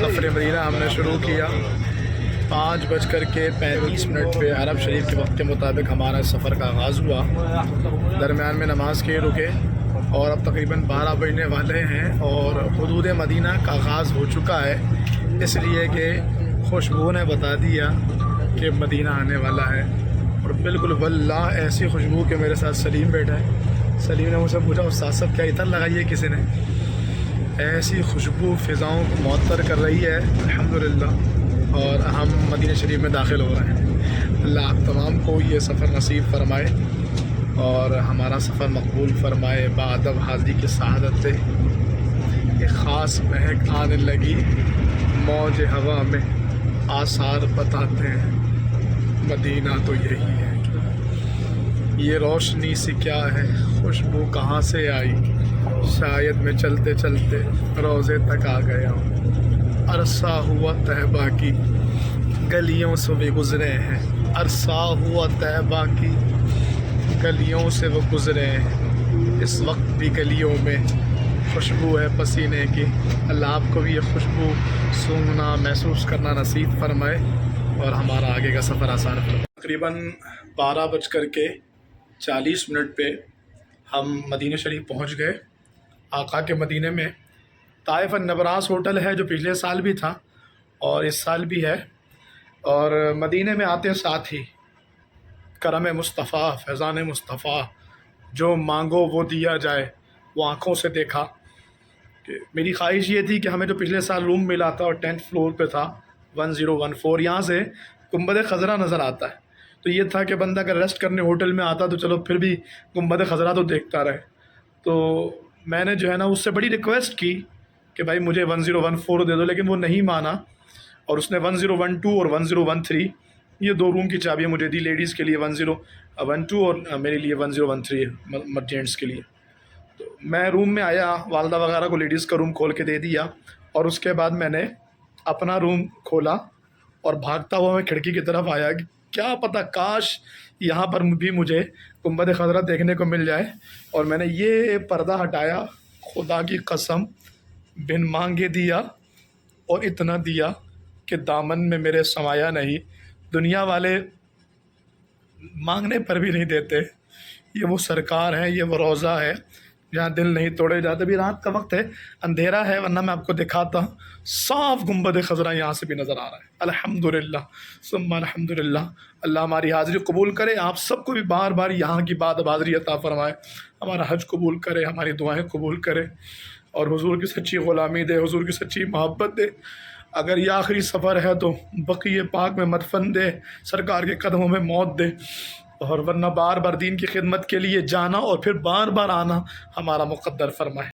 सफ़र Medina हमने शुरू किया 5:35 पे अरब शरीफ के वक्त के मुताबिक हमारा सफ़र का आगाज़ हुआ। दरमियान में नमाज़ के रुके और अब तकरीबन 12 बजने वाले हैं और हुदूद मदीना का आगाज़ हो चुका है, इसलिए कि खुशबू ने बता दिया कि मदीना आने वाला है। और बिल्कुल वल्लाह ऐसी खुशबू कि मेरे साथ सलीम बैठा है। सलीम ने मुझसे पूछा उस्ताद साहब क्या इतर लगाई है किसी ने? ऐसी खुशबू फ़िज़ाओं को मुअत्तर कर रही है अल्हम्दुलिल्लाह। और हम मदीना शरीफ में दाखिल हो रहे हैं। अल्लाह आप तमाम को ये सफ़र नसीब फ़रमाए और हमारा सफ़र मकबूल फ़रमाए। बाअदब हाज़री की सआदत एक ख़ास महक आने लगी, मौज हवा में आसार बताते हैं मदीना तो यही है। ये रोशनी सी क्या है, खुशबू कहाँ से आई, शायद मैं चलते चलते रोज़े तक आ गया हूँ। अरसा हुआ तहबा की गलियों से भी गुज़रे हैं, अरसा हुआ तहबा की गलियों से वो गुज़रे हैं। इस वक्त भी गलियों में खुशबू है पसीने की। अल्लाह आपको भी ये खुशबू सूंघना महसूस करना नसीब फरमाए और हमारा आगे का सफ़र आसान फरमाए। तकरीबन 12:40 पे हम मदीना शरीफ पहुंच गए। आका के मदीने में ताइफ नबरास होटल है जो पिछले साल भी था और इस साल भी है। और मदीने में आते साथ ही करम मुस्तफ़ा फैज़ान मुस्तफ़ा, जो मांगो वो दिया जाए, वो आँखों से देखा। कि मेरी ख्वाहिश ये थी कि हमें जो पिछले साल रूम मिला था और 10th फ्लोर पे था 1014, यहाँ से गुंबद खज़रा नज़र आता है। तो ये था कि बंदा अगर रेस्ट करने होटल में आता तो चलो फिर भी गुंबद खज़रा तो देखता रहे। तो मैंने जो है ना उससे बड़ी रिक्वेस्ट की कि भाई मुझे 1014 दे दो, लेकिन वो नहीं माना और उसने 1012 और 1013 ये 2 रूम की चाबियाँ मुझे दी। लेडीज़ के लिए 1012 और मेरे लिए 1013 जेंट्स के लिए। तो मैं रूम में आया, वालदा वगैरह को लेडीज़ का रूम खोल के दे दिया और उसके बाद मैंने अपना रूम खोला और भागता हुआ मैं खिड़की की तरफ आया कि क्या पता काश यहाँ पर भी मुझे गुंबद खज़रा देखने को मिल जाए। और मैंने ये पर्दा हटाया, खुदा की कसम बिन मांगे दिया और इतना दिया कि दामन में मेरे समाया नहीं। दुनिया वाले मांगने पर भी नहीं देते। ये वो सरकार है, ये वो रोज़ा है जहाँ दिल नहीं तोड़े जाते। भी रात का वक्त है, अंधेरा है, वरना मैं आपको दिखाता हूँ। साफ गुंबद खज़रा यहाँ से भी नज़र आ रहा है। अल्हम्दुलिल्लाह सुम्मा अल्हम्दुलिल्लाह। अल्लाह हमारी हाज़िरी कबूल करे, आप सबको भी बार बार यहाँ की बात हाज़िरी अता फ़रमाए, हमारा हज कबूल करे, हमारी दुआएँ कबूल करे और हुज़ूर की सच्ची ग़ुलामी दे, हुज़ूर की सच्ची मोहब्बत दे। अगर ये आखिरी सफ़र है तो बक़िए पाक में मदफन दे, सरकार के कदमों में मौत दे। और वरना बार बार दीन की खिदमत के लिए जाना और फिर बार बार आना हमारा मुक़द्दर फरमाए।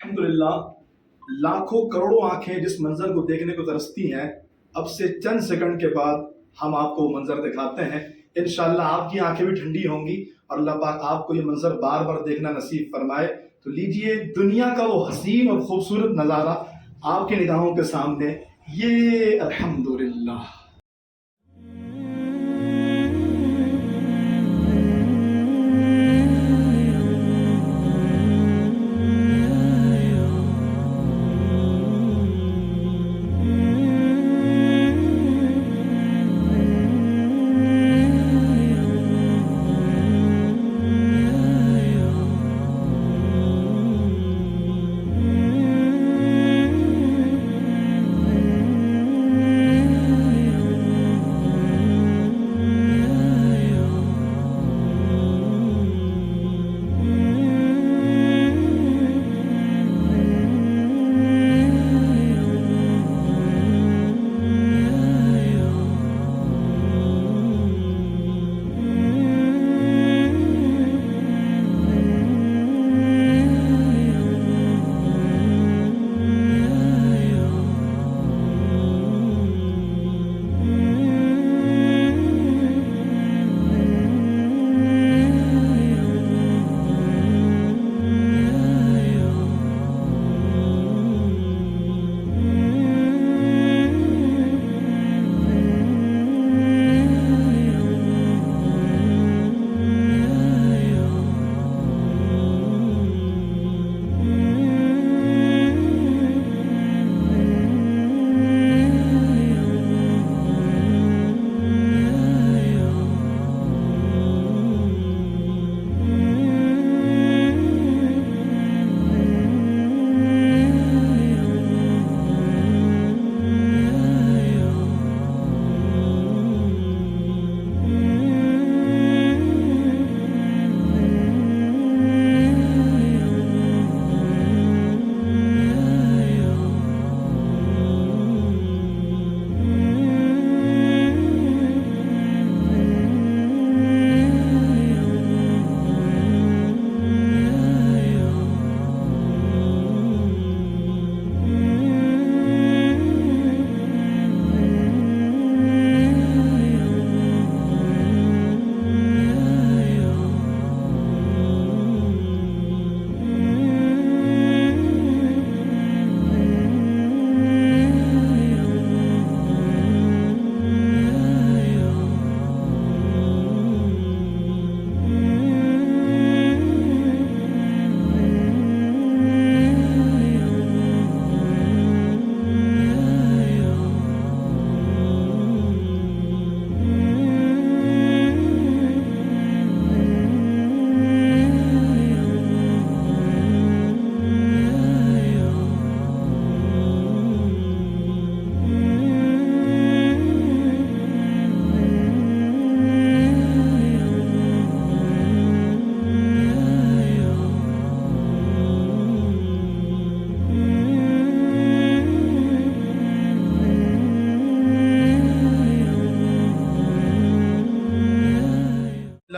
الحمدللہ لاکھوں کروڑوں آنکھیں جس منظر کو دیکھنے کو ترستی ہیں، اب سے چند سیکنڈ کے بعد ہم آپ کو منظر دکھاتے ہیں۔ انشاءاللہ آپ کی آنکھیں بھی ٹھنڈی ہوں گی اور اللہ پاک آپ کو یہ منظر بار بار دیکھنا نصیب فرمائے۔ تو لیجئے دنیا کا وہ حسین اور خوبصورت نظارہ آپ کی نگاہوں کے سامنے، یہ الحمدللہ۔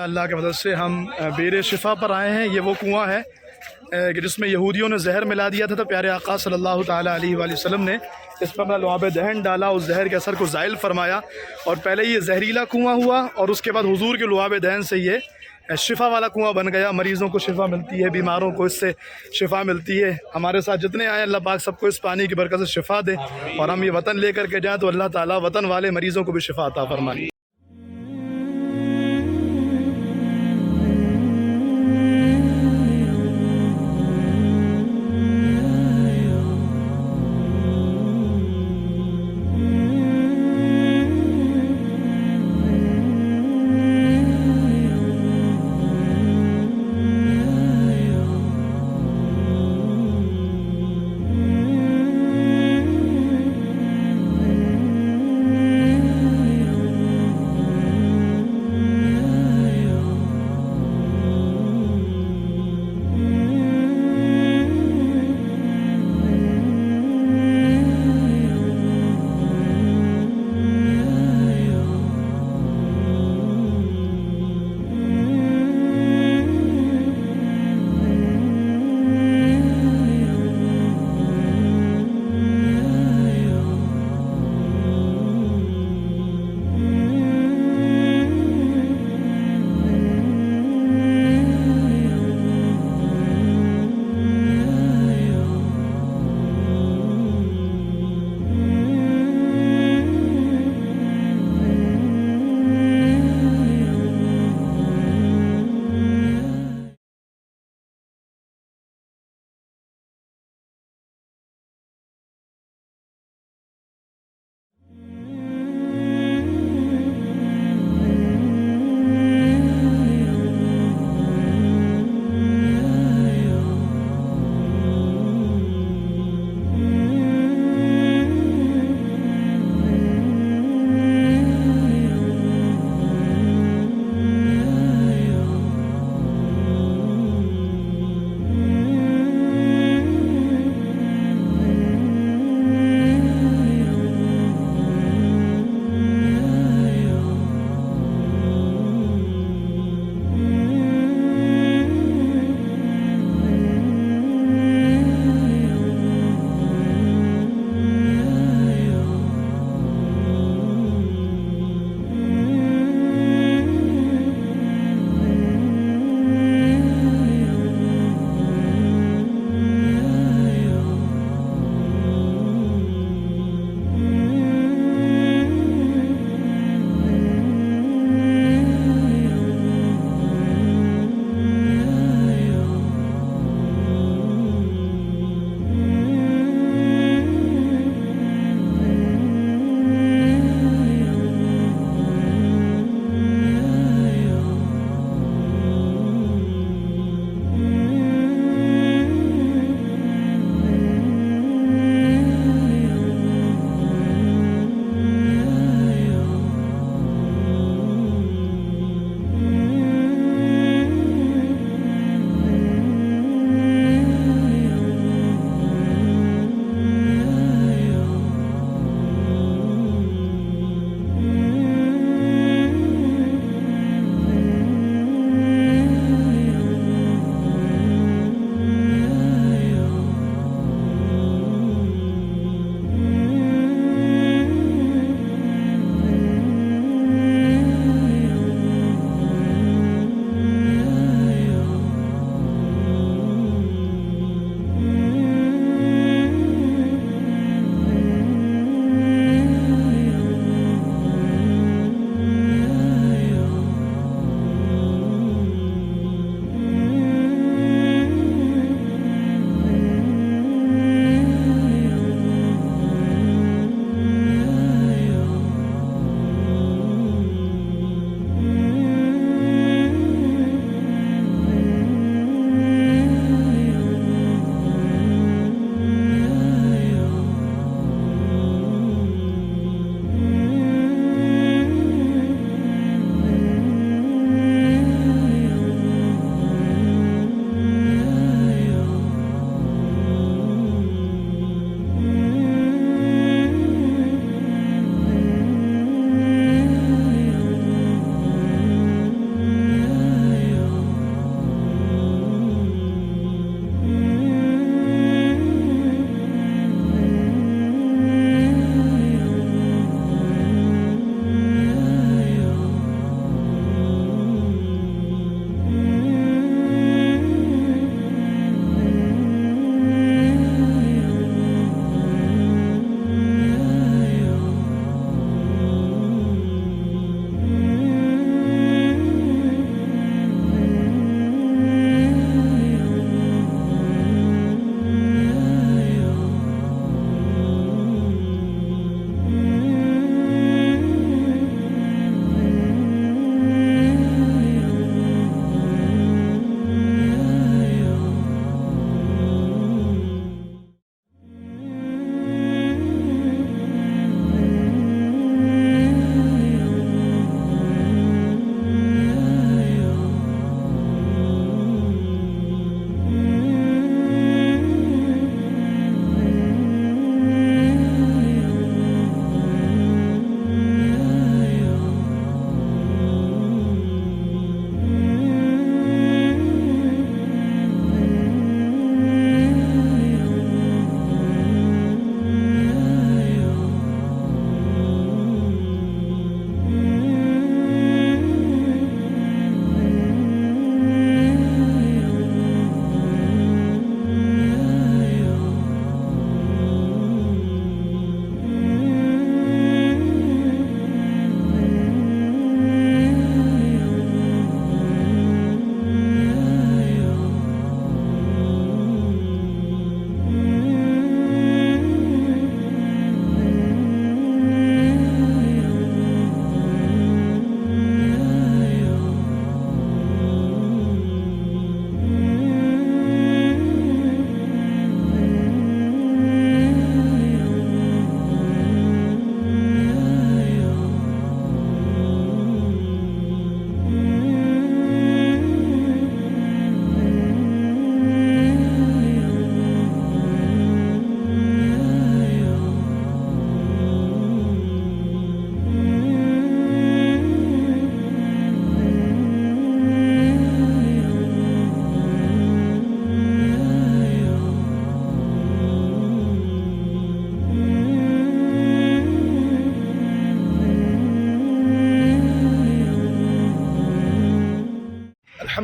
اللہ کے مدد سے ہم بیر شفا پر آئے ہیں۔ یہ وہ کنواں ہے کہ جس میں یہودیوں نے زہر ملا دیا تھا، تو پیارے آقا صلی اللہ تعالیٰ علیہ وآلہ وسلم نے اس پر اپنا لعاب دہن ڈالا، اس زہر کے اثر کو زائل فرمایا، اور پہلے یہ زہریلا کنواں ہوا اور اس کے بعد حضور کے لعاب دہن سے یہ شفا والا کنواں بن گیا۔ مریضوں کو شفا ملتی ہے، بیماروں کو اس سے شفا ملتی ہے۔ ہمارے ساتھ جتنے آئے اللہ پاک سب کو اس پانی کی برکت سے شفا دے، اور ہم یہ وطن لے کر کے جائیں تو اللہ تعالیٰ وطن والے مریضوں کو بھی شفا عطا فرمائے۔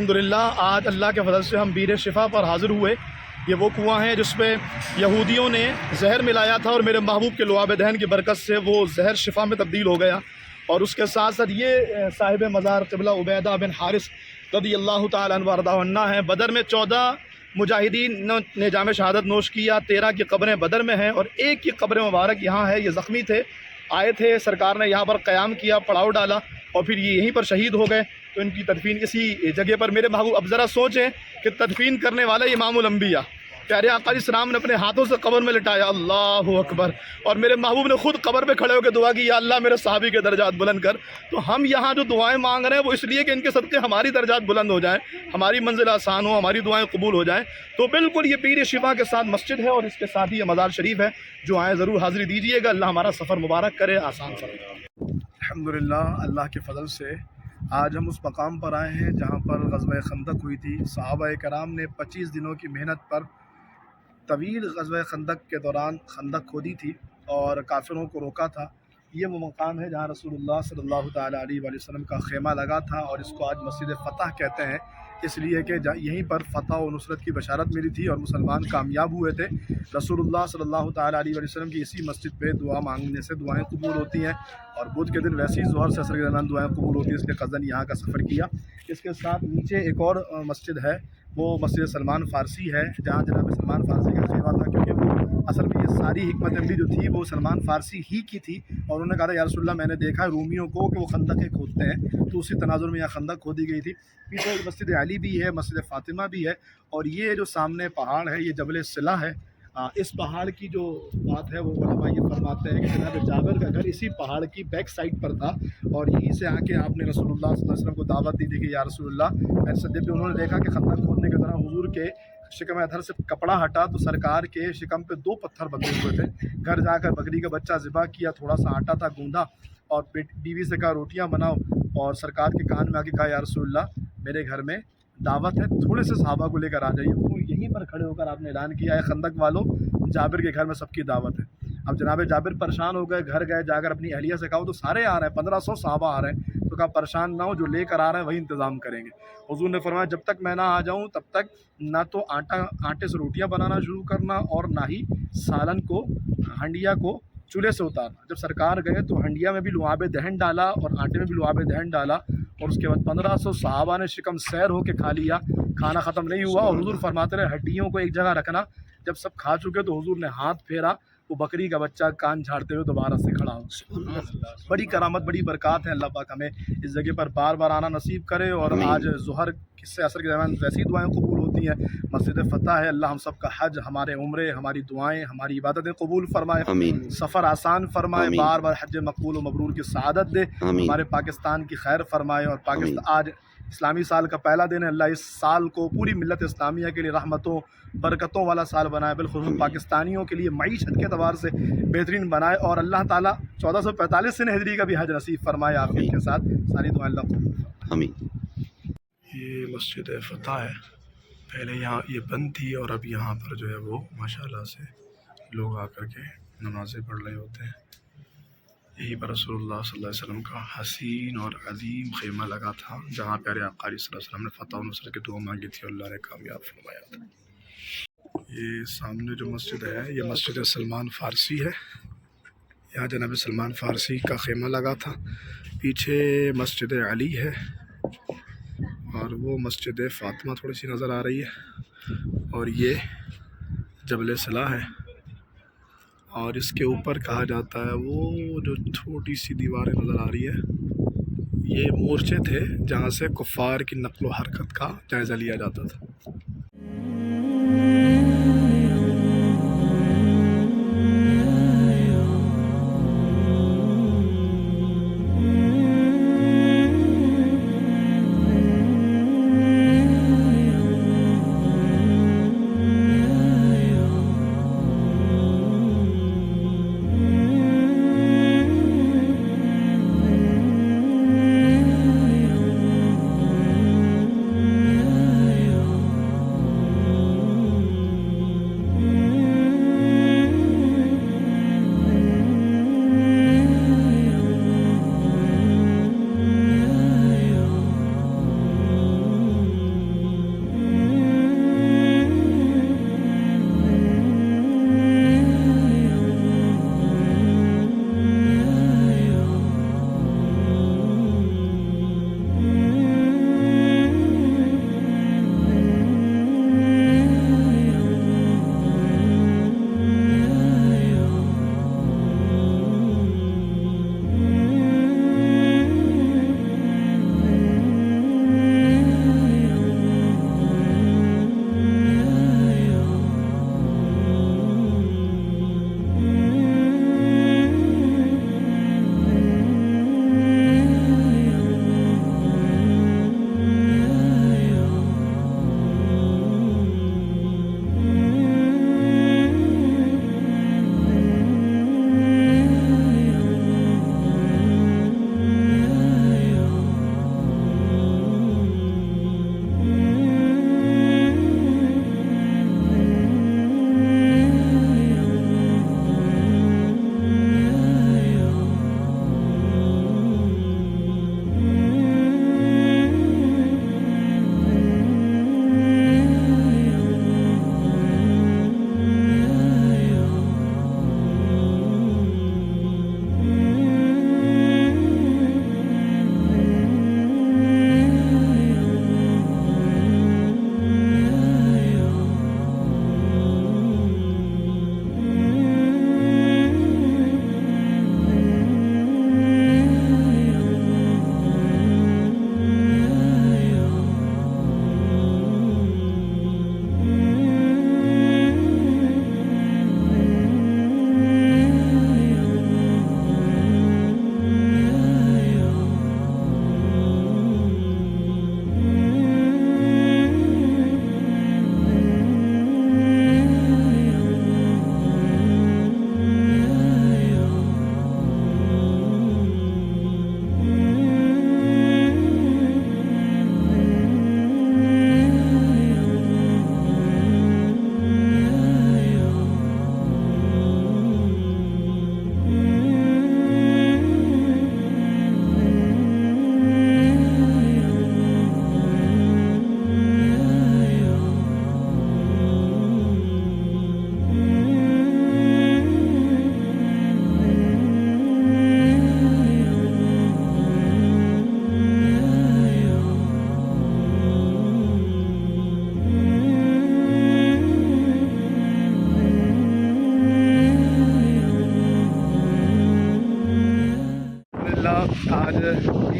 अल्हम्दुलिल्लाह आज अल्लाह के फजल से हम बीर शिफा पर हाज़िर हुए। ये वो कुआं है जिस पे यहूदियों ने जहर मिलाया था और मेरे महबूब के लुआब दहन की बरकत से वो जहर शिफा में तब्दील हो गया। और उसके साथ साथ ये साहिब मज़ार क़िबला उबैदा बिन हारिस रज़ियल्लाहु ताला अन्हु वरदा अन्ना हैं। बदर में 14 मुजाहिदीन ने जाम शहादत नोश किया, 13 की कब्रें बदर में हैं और एक की कब्र मुबारक यहाँ है। ये ज़ख्मी थे, आए थे, सरकार ने यहाँ पर क़याम किया, पड़ाव डाला और फिर ये यहीं पर शहीद हो गए। तो इनकी तदफीन इसी जगह पर मेरे महबूब, अब ज़रा सोचें कि तदफीन करने वाला इमामुल अंबिया प्यारे आका इस्लाम ने अपने हाथों से कब्र में लिटाया, अल्लाह अकबर। और मेरे महबूब ने खुद कब्र पे खड़े होकर दुआ की, या अल्लाह मेरे सहाबी के दर्जात बुलंद कर। तो हम यहाँ जो दुआएं मांग रहे हैं वो इसलिए कि इनके सदक़े हमारी दर्जात बुलंद हो जाएं, हमारी मंजिल आसान हो, हमारी दुआएं कबूल हो जाएं। तो बिल्कुल ये पीर शिफा के साथ मस्जिद है और इसके साथ ही ये मज़ार शरीफ है। जो आए ज़रूर हाज़िरी दीजिएगा। अल्लाह हमारा सफ़र मुबारक करे, आसान फरमाए। अल्हम्दुलिल्लाह अल्लाह के फ़ज़ल से आज हम उस मकाम पर आए हैं जहाँ पर ग़ज़वा खंदक हुई थी। सहाबा कराम ने 25 दिनों की मेहनत पर तवील ग़ज़वा खंदक के दौरान खंदक खोदी थी और काफिरों को रोका था। ये वो मकाम है जहाँ रसूलुल्लाह सल्लल्लाहु ताला अलैहि वसल्लम का खेमा लगा था और इसको आज मस्जिद फ़तह कहते हैं, इसलिए कि यहीं पर फ़तह और नुसरत की बशारत मिली थी और मुसलमान कामयाब हुए थे। रसूलुल्लाह सल्लल्लाहु ताला अलैहि वसल्लम की इसी मस्जिद पे दुआ मांगने से दुआएं कबूल होती हैं और बुध के दिन वैसे ही ज़ोहर से असर के दरमियान दुआएं कबूल होती हैं। इसके कज़न यहाँ का सफ़र किया। इसके साथ नीचे एक और मस्जिद है, वो मस्जिद सलमान फ़ारसी है जहाँ जनाब सलमान फ़ारसी का खेमा था, क्योंकि वो असल में ये सारी हिकमत अमली जो थी वो सलमान फ़ारसी ही की थी। और उन्होंने कहा था, या रसूलल्लाह मैंने देखा है रूमियों को कि वो खंदकें खोदते हैं, तो उसी तनाजुर में यहाँ खंदक खोदी गई थी। पीछे मस्जिद अली भी है, मस्जिद फ़ातिमा भी है और ये जो सामने पहाड़ है ये जबल सिला है। इस पहाड़ की जो बात है वो उलमा ये फरमाते हैं कि जनाब जाबिर का घर इसी पहाड़ की बैक साइड पर था और यहीं से आके आपने रसूलुल्लाह सल्लल्लाहु अलैहि वसल्लम को दावत दी थी कि या रसूलल्लाह, ऐसे जब भी उन्होंने देखा कि खंदक खोदने के दौरान हुजूर के शिकम अधर से कपड़ा हटा तो सरकार के शिकम पे 2 पत्थर बंधे हुए थे। घर जाकर बकरी का बच्चा ज़िबा किया, थोड़ा सा आटा था गूंदा और बीवी से कहा रोटियाँ बनाओ और सरकार के कान में आके कहा, या रसूलल्लाह मेरे घर में दावत है, थोड़े से सहाबा को लेकर आ जाइए। तो यहीं पर खड़े होकर आपने ऐलान किया है, खंदक वालों जाबिर के घर में सबकी दावत है। अब जनाब जाबिर परेशान हो गए, घर गए, जाकर अपनी अहलिया से कहा तो सारे आ रहे हैं, 1500 सहाबा आ रहे हैं। तो कहा परेशान ना हो, जो लेकर आ रहे हैं वही इंतज़ाम करेंगे। हुजूर ने फरमाया जब तक मैं ना आ जाऊँ तब तक ना तो आटे से रोटियाँ बनाना शुरू करना और ना ही सालन को, हंडिया को चूल्हे से उतारना। जब सरकार गए तो हंडिया में भी लुआब दहन डाला और आटे में भी लुआब दहन डाला और उसके बाद 1500 सहाबा ने शिकम सैर होकर खा लिया। खाना ख़त्म नहीं हुआ और हुजूर फरमाते रहे हड्डियों को एक जगह रखना। जब सब खा चुके तो हुजूर ने हाथ फेरा, वो बकरी का बच्चा कान झाड़ते हुए दोबारा से खड़ा हो। बड़ी करामत, बड़ी बरक़ात है। अल्लाह पाक हमें इस जगह पर बार बार आना नसीब करे। और आज ज़ोहर से असर के दरमियान वैसी दुआएं कबूल होती हैं। मस्जिद फ़तह है। अल्लाह हम सब का हज, हमारे उम्रे, हमारी दुआएं, हमारी इबादतें कबूल फरमाए, सफ़र आसान फरमाए, बार बार हज मकबूल व मबरूर की सआदत दे, हमारे पाकिस्तान की खैर फरमाए। और पाकिस्तान आज इस्लामी साल का पहला दिन है। अल्लाह इस साल को पूरी मिल्लत इस्लामिया के लिए रहमतों बरकतों वाला साल बनाए, बिल्खुसूस पाकिस्तानियों के लिए मईशत के अतबार से बेहतरीन बनाए। और अल्लाह ताला 1445 से हिजरी का भी हज नसीब फरमाए आफियत के साथ। सारी दुआ अल्लाह। आमीन। ये मस्जिद फ़तह है। पहले यहाँ ये बंद थी और अब यहाँ पर जो है वो माशाल्लाह से लोग आकर के नमाज़ें पढ़ रहे होते हैं। यहीं पर रसूलुल्लाह सल्लल्लाहु अलैहि वसल्लम का हसीन और अजीम खेमा लगा था, जहाँ प्यारे आका सल्लल्लाहु अलैहि वसल्लम ने फ़तह और नुसरत की दुआ मांगी थी और अल्लाह ने कामयाब फरमाया था। ये सामने जो मस्जिद है ये मस्जिद सलमान फ़ारसी है। यहाँ जनाब सलमान फ़ारसी का खेमा लगा था। पीछे मस्जिद अली है और वो मस्जिद फ़ातिमा थोड़ी सी नज़र आ रही है और ये जबल सिला है। और इसके ऊपर कहा जाता है वो जो छोटी सी दीवारें नज़र आ रही है ये मोर्चे थे जहाँ से कुफ़ार की नक़्ल व हरकत का जायज़ा लिया जाता था।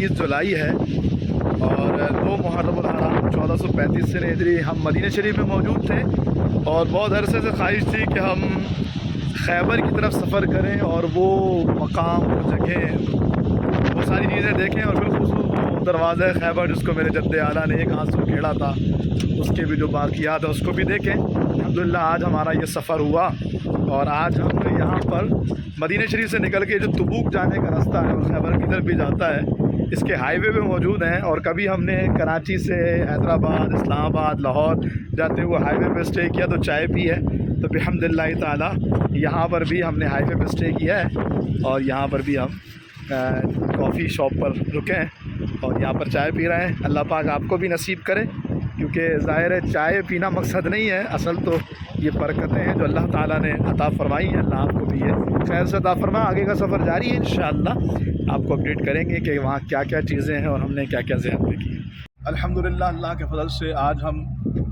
23 जुलाई है और 2 मुहर्रम उल हराम 1435 से हिजरी हम मदीना शरीफ में मौजूद थे और बहुत अरसे से ख्वाहिश थी कि हम खैबर की तरफ सफ़र करें और वो मकाम, वो जगह, वो सारी चीज़ें देखें और बिलखुसूस वो दरवाज़ा खैबर जिसको मेरे जद्द आला ने एक आंसू खेड़ा था, उसके भी जो बाक़ियात है उसको भी देखें। अल्हम्दुलिल्लाह आज हमारा ये सफ़र हुआ और आज हम यहाँ पर मदीना शरीफ से निकल के जो तबूक जाने का रास्ता है और खैबर की तरफ भी जाता है, इसके हाईवे पे मौजूद हैं। और कभी हमने कराची से हैदराबाद, इस्लामाबाद, लाहौर जाते हुए हाईवे पे स्टे किया तो चाय पी है, तो बिहम्दिल्लाह ताला यहाँ पर भी हमने हाईवे पे स्टे किया है और यहाँ पर भी हम कॉफ़ी शॉप पर रुके हैं और यहाँ पर चाय पी रहे हैं। अल्लाह पाक आपको भी नसीब करे, क्योंकि ज़ाहिर है चाय पीना मकसद नहीं है, असल तो ये बरकतें हैं जो अल्लाह ताला ने अता फरमाई हैं। अल्लाह आपको भी ये खैर से अता फरमाए। आगे का सफ़र जारी है, इंशाअल्लाह आपको अपडेट करेंगे कि वहाँ क्या क्या चीज़ें हैं और हमने क्या क्या ज़ियारतें की हैं। अल्हम्दुलिल्लाह अल्लाह के फजल से आज हम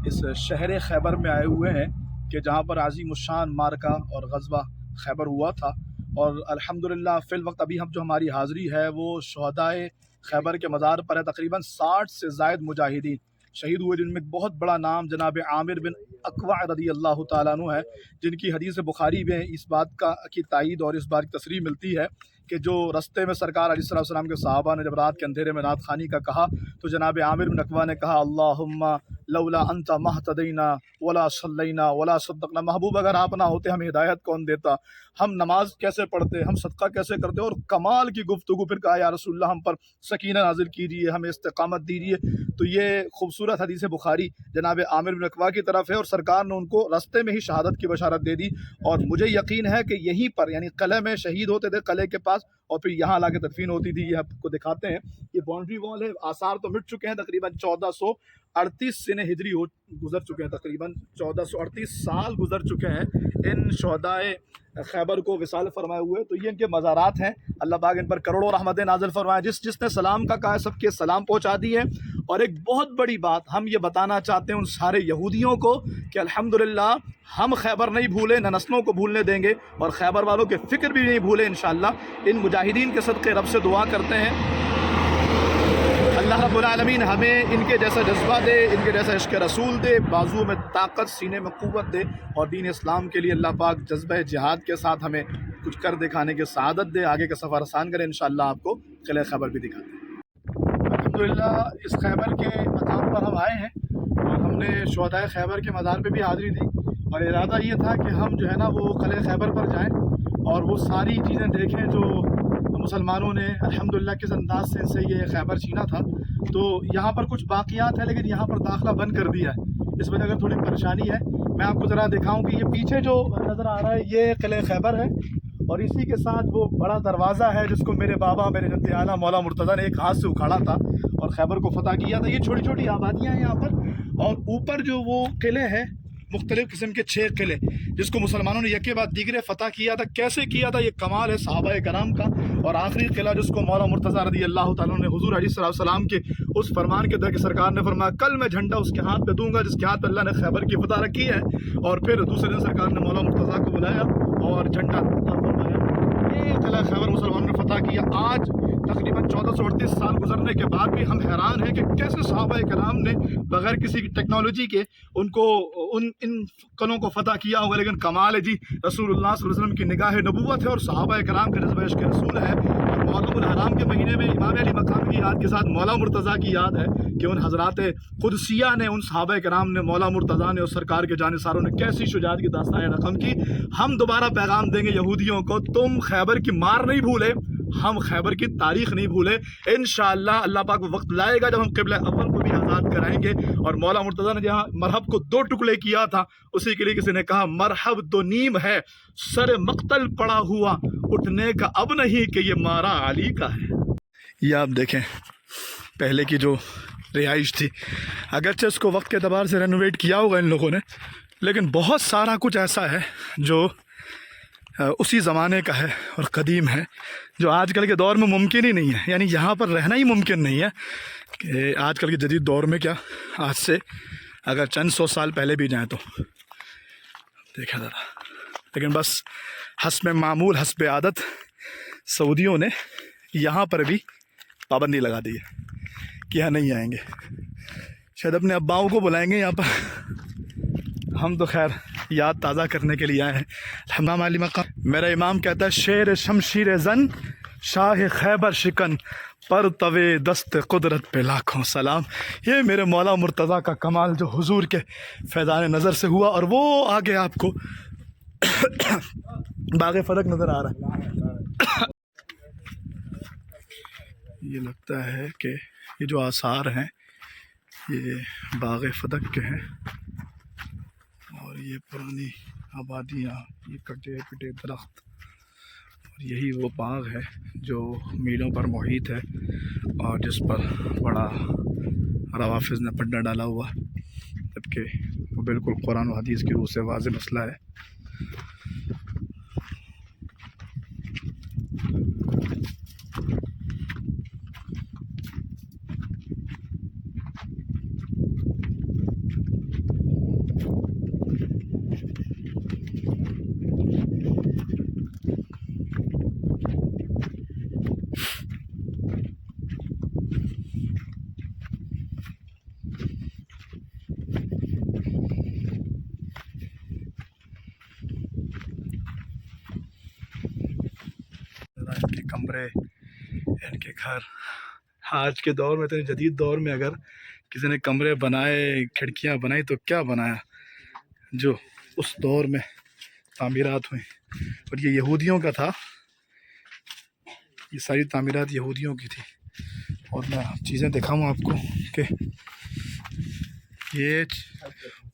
इस शहर खैबर में आए हुए हैं कि जहाँ पर आज़ीमुश्शान मारका और ग़ज़वा खैबर हुआ था। और अल्हम्दुलिल्लाह फ़िल वक्त अभी हम जो हमारी हाज़िरी है वो शुहदाए खैबर के मज़ार पर है। तकरीबन 60 से ज़ायद मुजाहिदीन शहीद हुए, जिनमें एक बहुत बड़ा नाम जनाब आमिर बिन अक़वा रज़ी अल्लाह तआला अन्हु है, जिनकी हदीस बुखारी में इस बात की तायीद और इस बात की तसरीह मिलती है कि जो रस्ते में सरकार अलैहिस्सलाम के सहाबा ने जब रात के अंधेरे में रात खानी का कहा तो जनाब आमिर बिन अक़वा ने कहा अल्लाहुम्मा लौला अंता महतदीना वला सल्लैना वला सद्दक़ना। महबूब अगर आप ना होते हमें हिदायत कौन देता, हम नमाज कैसे पढ़ते, हम सदका कैसे करते। और कमाल की गुफ्तगू। फिर कहा या रसूलल्लाह हम पर सकीना नाज़िल कीजिए, हमें इस्तिक़ामत दीजिए। तो ये खूबसूरत हदीस बुखारी जनाब आमिर बिन अक़वा की तरफ है और सरकार ने उनको रास्ते में ही शहादत की बशारत दे दी। और मुझे यकीन है कि यहीं पर यानी किले में शहीद होते थे, किले के पास, और फिर यहाँ ला के तदफीन होती थी। ये आपको दिखाते हैं, ये बाउंड्री वॉल है। आसार तो मिट चुके हैं, तकरीबन 1438 सिने हिजरी हो गुजर चुके हैं, तकरीबन 1438 साल गुजर चुके हैं इन शहदाए खैबर को विसाल फरमाए हुए। तो ये इनके मज़ारात हैं। अल्लाह पाक इन पर करोड़ों रहमतें नाज़िल फरमाए। जिसने सलाम का कहा है सबके सलाम पहुँचा दी है। और एक बहुत बड़ी बात हम ये बताना चाहते हैं उन सारे यहूदियों को कि अल्हम्दुलिल्लाह हम खैबर नहीं भूले, न नस्लों को भूलने देंगे और खैबर वालों के फ़िक्र भी नहीं भूले इंशाअल्लाह। इन मुजाहिदीन के सदक़े रब से दुआ करते हैं अल्लाह रब्बुल आलमीन हमें इनके जैसा जज्बा दे, इनके जैसा इश्क़ रसूल दे, बाजू में ताकत, सीने में क़ुव्वत दे और दीन इस्लाम के लिए अल्लाह पाक जज्बे जिहाद के साथ हमें कुछ कर दिखाने की सआदत दे। आगे का सफ़र आसान करें इंशाअल्लाह। आपको किले खैबर भी दिखाते हैं। अल्हम्दुलिल्लाह इस खैबर के मकाम पर हम आए हैं और हमने शुहदाए खैबर के मज़ार पर भी हाज़िरी दी और इरादा ये था कि हम जो है ना वो किले खैबर पर जाएँ और वो सारी चीज़ें देखें जो मुसलमानों ने अल्हम्दुलिल्लाह किस अंदाज से इनसे ये खैबर छीना था। तो यहाँ पर कुछ बाक़ियात है लेकिन यहाँ पर दाखिला बंद कर दिया है, इस वजह अगर थोड़ी परेशानी है। मैं आपको ज़रा दिखाऊं कि ये पीछे जो नज़र आ रहा है ये किले खैबर है और इसी के साथ वो बड़ा दरवाज़ा है जिसको मेरे बाबा मेरे जद्द आला मौला मुर्तज़ा ने एक हाथ से उखाड़ा था और खैबर को फ़तह किया था। ये छोटी छोटी आबादियाँ हैं यहाँ पर और ऊपर जो वो किले हैं मुख्तलिफ़ किस्म के 6 किले जिसको मुसलमानों ने यके बाद दीगरे फ़तह किया था। कैसे किया था ये कमाल है सहाबाए कराम का। और आखिरी किला जिसको मौला मुर्तज़ा रज़ी अल्लाह तआला ने हुज़ूर अलैहिस्सलाम के उस फरमान के तहत सरकार ने फरमाया कल मैं झंडा उसके हाथ पे दूंगा जिसके हाथ पे अल्लाह ने खैबर की फ़तह रखी है। और फिर दूसरे दिन सरकार ने मौला मुर्तज़ा को बुलाया और झंडा फरमाया। ये किला खैबर मुसलमानों ने फ़तह किया। आज तकरीबन 1438 साल गुजरने के बाद भी हम हैरान हैं कि कैसे सहाबाए कराम ने बग़ैर किसी टेक्नोलॉजी के उनको इन किलों को फ़तह किया होगा। लेकिन कमाल है जी, रसूलुल्लाह सल्लल्लाहु अलैहि वसल्लम की निगाह नबुव्वत है और सहाबाए कराम का जज़्बा इश्क़ रसूल है। और मुहर्रम हराम के महीने में इमाम अली मकाम की याद के साथ मौला मुर्तज़ा की याद है कि उन हज़रात क़ुदसिया ने, उन सहाबाए कराम ने, मौला मुर्तज़ा ने और सरकार के जानिसारों ने कैसी शुजाअत की दास्तान रकम की। हम दोबारा पैगाम देंगे यहूदियों को, तुम खैबर की मार नहीं भूले, हम खैबर की तारीख़ नहीं भूले। इंशाअल्लाह अल्लाह पाक वक्त लाएगा जब हम क़िबला अव्वल को भी आज़ाद कराएंगे। और मौला मुर्तज़ा ने जहाँ मरहब को 2 टुकड़े किया था उसी के लिए किसी ने कहा मरहब तो नीम है, सर मक्तल पड़ा हुआ, उठने का अब नहीं कि ये मारा अली का है। ये आप देखें पहले की जो रिहाइश थी, अगरचे उसको वक्त के अतबार से रेनोवेट किया होगा इन लोगों ने, लेकिन बहुत सारा कुछ ऐसा है जो उसी ज़माने का है और कदीम है जो आजकल के दौर में मुमकिन ही नहीं है। यानी यहाँ पर रहना ही मुमकिन नहीं है कि आजकल के जदीद दौर में क्या, आज से अगर चंद 100 साल पहले भी जाएँ तो देखा ज़रा। लेकिन बस हस्ब मामूल हस्ब आदत सऊदियों ने यहाँ पर भी پابندی لگا دی ہے کہ یہاں نہیں آئیں گے. شاید اپنے اباؤں کو بلائیں گے یہاں پر. ہم تو خیر یاد تازہ کرنے کے لیے آئے ہیں. امام علی مقام. میرا امام کہتا ہے شیر شمشیر زن شاہ خیبر شکن پر طوے دست قدرت پہ لاکھوں سلام. یہ میرے مولا مرتضیٰ کا کمال جو حضور کے فیضان نظر سے ہوا. اور وہ آگے آپ کو باغ فلک نظر آ رہا ہے. یہ لگتا ہے کہ یہ جو آثار ہیں یہ باغ فدق کے ہیں. اور یہ پرانی آبادیاں، یہ کٹے پٹے درخت، اور یہی وہ باغ ہے جو میلوں پر محیط ہے اور جس پر بڑا روافظ نے پڈا ڈالا ہوا، جبکہ وہ بالکل قرآن و حدیث کی روح سے واضح مسئلہ ہے. ان کے کمرے، ان کے گھر. آج کے دور میں تو جدید دور میں اگر کسی نے کمرے بنائے، کھڑکیاں بنائی تو کیا بنایا جو اس دور میں تعمیرات ہوئیں. اور یہ یہودیوں کا تھا، یہ ساری تعمیرات یہودیوں کی تھی. اور میں چیزیں دکھاؤں آپ کو کہ یہ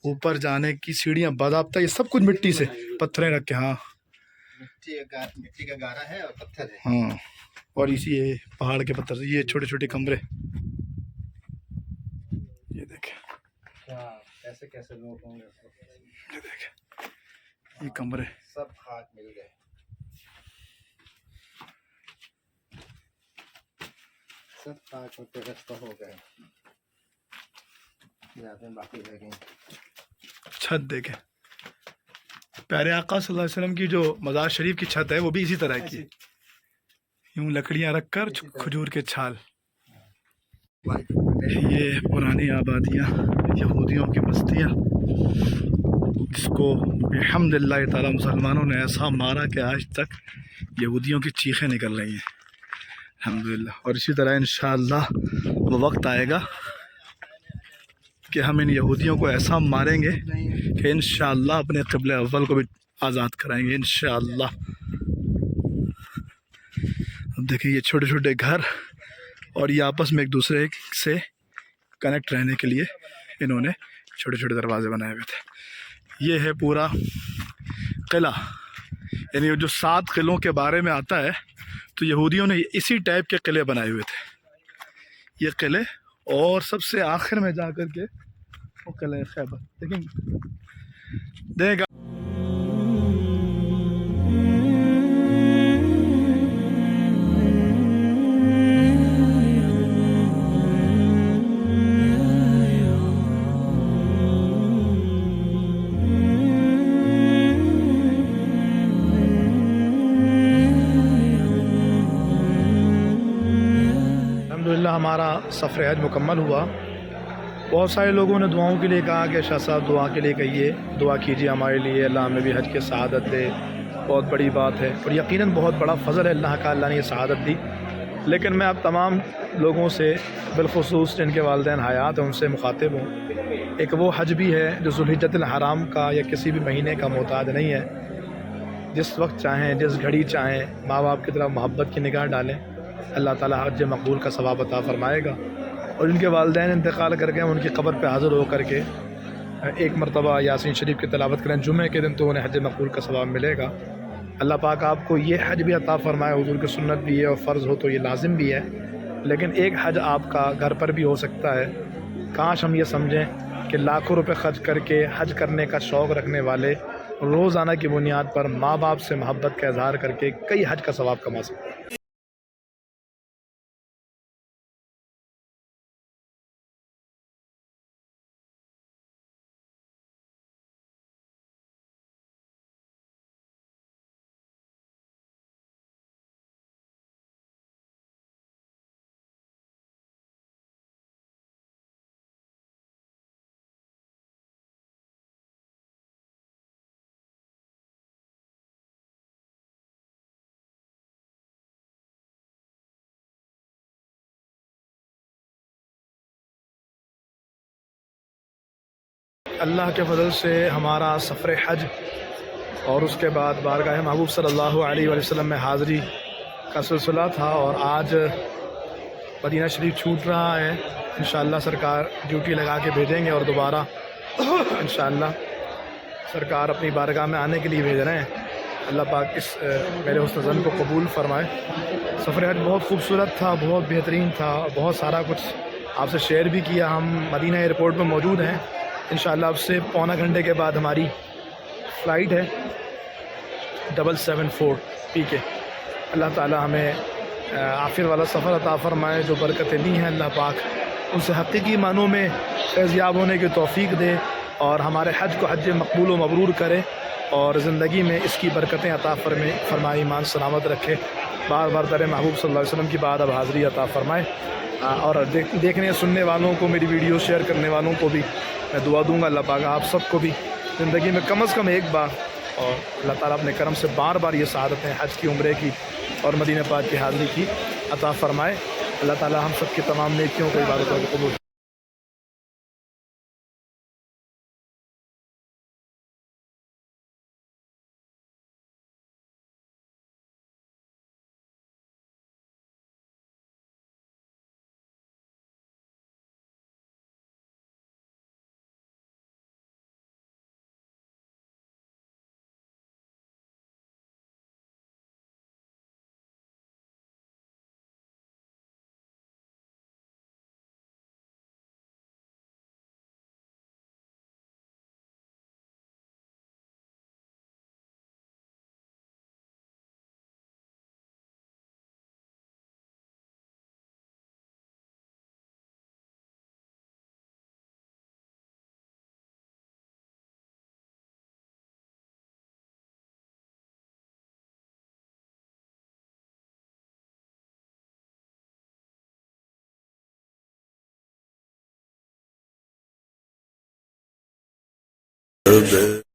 اوپر جانے کی سیڑھیاں باضابطہ، یہ سب کچھ مٹی سے پتھریں رکھ کے. ہاں مٹی کا گارا ہے اور پتھر ہے. ہاں، اور اسی یہ پہاڑ کے پتھر سے یہ چھوٹے چھوٹے کمرے. یہ دیکھیں کیسے کیسے لوگ ہوں گے. یہ دیکھیں یہ کمرے سب خاک مل گئے، سب خاک ہوتے رستہ ہو گئے، یادیں باقی رہ گئیں. چھت دیکھیں. پیارے آقا صلی اللہ علیہ وسلم کی جو مزار شریف کی چھت ہے وہ بھی اسی طرح کی ہے، یوں لکڑیاں رکھ کر کھجور کے چھال. یہ پرانی آبادیاں، یہودیوں کی بستیاں، جس کو بحمد اللہ تعالیٰ مسلمانوں نے ایسا مارا کہ آج تک یہودیوں کی چیخیں نکل رہی ہیں الحمدللہ. اور اسی طرح انشاءاللہ وہ وقت آئے گا کہ ہم ان یہودیوں کو ایسا ماریں گے کہ انشاءاللہ اپنے قبلہ اول کو بھی آزاد کرائیں گے انشاءاللہ. اب دیکھیں یہ چھوٹے چھوٹے گھر، اور یہ آپس میں ایک دوسرے سے کنیکٹ رہنے کے لیے انہوں نے چھوٹے چھوٹے دروازے بنائے ہوئے تھے. یہ ہے پورا قلعہ. یعنی جو 7 قلعوں کے بارے میں آتا ہے تو یہودیوں نے اسی ٹائپ کے قلعے بنائے ہوئے تھے. یہ قلعے، اور سب سے آخر میں جا کر کے وہ قلعہ خیبر دیکھیں گا. الحمدللہ ہمارا سفر حج مکمل ہوا. بہت سارے لوگوں نے دعاؤں کے لیے کہا کہ شاہ صاحب دعا کے لیے کہیے، دعا کیجیے ہمارے لیے، اللہ ہمیں بھی حج کے سعادت دے. بہت بڑی بات ہے اور یقیناً بہت بڑا فضل ہے اللہ کا، اللہ نے یہ سعادت دی. لیکن میں اب تمام لوگوں سے، بالخصوص جن کے والدین حیات ہیں، ان سے مخاطب ہوں. ایک وہ حج بھی ہے جو ذوالحجۃ الحرام کا یا کسی بھی مہینے کا محتاج نہیں ہے. جس وقت چاہیں، جس گھڑی چاہیں، ماں باپ کی طرف محبت کی نگاہ ڈالیں، اللہ تعالیٰ حج مقبول کا ثواب عطا فرمائے گا. اور ان کے والدین انتقال کر کے ان کی قبر پہ حاضر ہو کر کے ایک مرتبہ یاسین شریف کی تلاوت کریں جمعہ کے دن، تو انہیں حج مقبول کا ثواب ملے گا. اللہ پاک آپ کو یہ حج بھی عطا فرمائے. حضور کی سنت بھی ہے اور فرض ہو تو یہ لازم بھی ہے، لیکن ایک حج آپ کا گھر پر بھی ہو سکتا ہے. کاش ہم یہ سمجھیں کہ لاکھوں روپے خرچ کر کے حج کرنے کا شوق رکھنے والے روزانہ کی بنیاد پر ماں باپ سے محبت کا اظہار کر کے کئی حج کا ثواب کما سکتے ہیں. اللہ کے فضل سے ہمارا سفر حج اور اس کے بعد بارگاہ محبوب صلی اللہ علیہ وآلہ وسلم میں حاضری کا سلسلہ تھا، اور آج مدینہ شریف چھوٹ رہا ہے۔ انشاءاللہ سرکار ڈیوٹی لگا کے بھیجیں گے اور دوبارہ انشاءاللہ سرکار اپنی بارگاہ میں آنے کے لیے بھیج رہے ہیں۔ اللہ پاک اس میرے حسن ظن کو قبول فرمائے۔ سفر حج بہت خوبصورت تھا، بہت بہترین تھا، بہت سارا کچھ آپ سے شیئر بھی کیا۔ ہم مدینہ ایئرپورٹ میں موجود ہیں، انشاءاللہ اب سے پونا گھنٹے کے بعد ہماری فلائٹ ہے 774 PK۔ اللہ تعالی ہمیں آخر والا سفر عطا فرمائے، جو برکتیں دی ہیں اللہ پاک ان سے حقیقی معنوں میں فیضیاب ہونے کی توفیق دے، اور ہمارے حج کو حج مقبول و مبرور کرے، اور زندگی میں اس کی برکتیں عطا فرمائے، ایمان سلامت رکھے، بار بار در محبوب صلی اللہ علیہ وسلم کی بعد اب حاضری عطا فرمائے۔ اور دیکھنے سننے والوں کو، میری ویڈیو شیئر کرنے والوں کو بھی میں دعا دوں گا اللہ پاک آپ سب کو بھی زندگی میں کم از کم ایک بار، اور اللہ تعالیٰ اپنے کرم سے بار بار یہ سعادتیں حج کی، عمرے کی اور مدینہ پاک کی حاضری کی عطا فرمائے۔ اللہ تعالیٰ ہم سب کی تمام نیکیوں کو، عبادتوں کو قبول Bye.